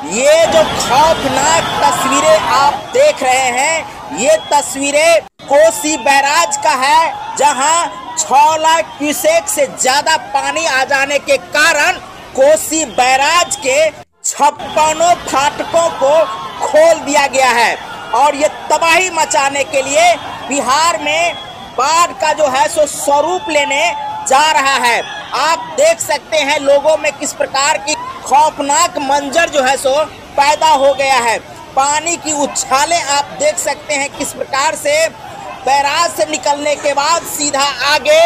ये जो खौफनाक तस्वीरें आप देख रहे हैं, ये तस्वीरें कोसी बैराज का है, जहां 6 लाख क्यूसेक से ज्यादा पानी आ जाने के कारण कोसी बैराज के 56 फाटकों को खोल दिया गया है। और ये तबाही मचाने के लिए बिहार में बाढ़ का जो है सो स्वरूप लेने जा रहा है। आप देख सकते हैं लोगों में किस प्रकार की खौफनाक मंजर जो है सो पैदा हो गया है। पानी की उछालें आप देख सकते हैं किस प्रकार से बैराज से निकलने के बाद सीधा आगे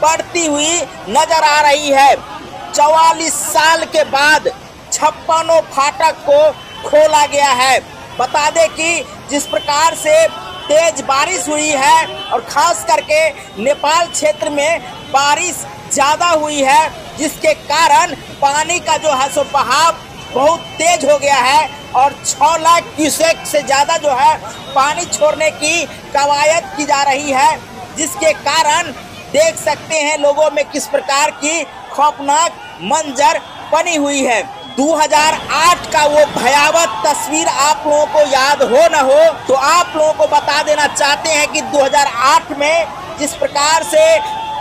बढ़ती हुई नजर आ रही है। 44 साल के बाद 56 फाटक को खोला गया है। बता दें कि जिस प्रकार से तेज बारिश हुई है और खास करके नेपाल क्षेत्र में बारिश ज्यादा हुई है, जिसके कारण पानी का जो है सो बहाव बहुत तेज हो गया है और 6 लाख क्यूसेक से ज्यादा जो है पानी छोड़ने की कवायद की जा रही है, जिसके कारण देख सकते हैं लोगों में किस प्रकार की खौफनाक मंजर बनी हुई है। 2008 का वो भयावह तस्वीर आप लोगों को याद हो न हो तो आप लोगों को बता देना चाहते हैं कि 2008 में जिस प्रकार से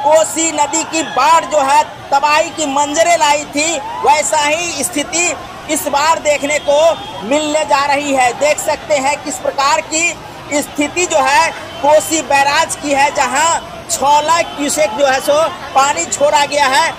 कोसी नदी की बाढ़ जो है तबाही की मंजरें लाई थी, वैसा ही स्थिति इस बार देखने को मिलने जा रही है। देख सकते हैं किस प्रकार की स्थिति जो है कोसी बैराज की है, जहां 6 लाख क्यूसेक जो है सो पानी छोड़ा गया है।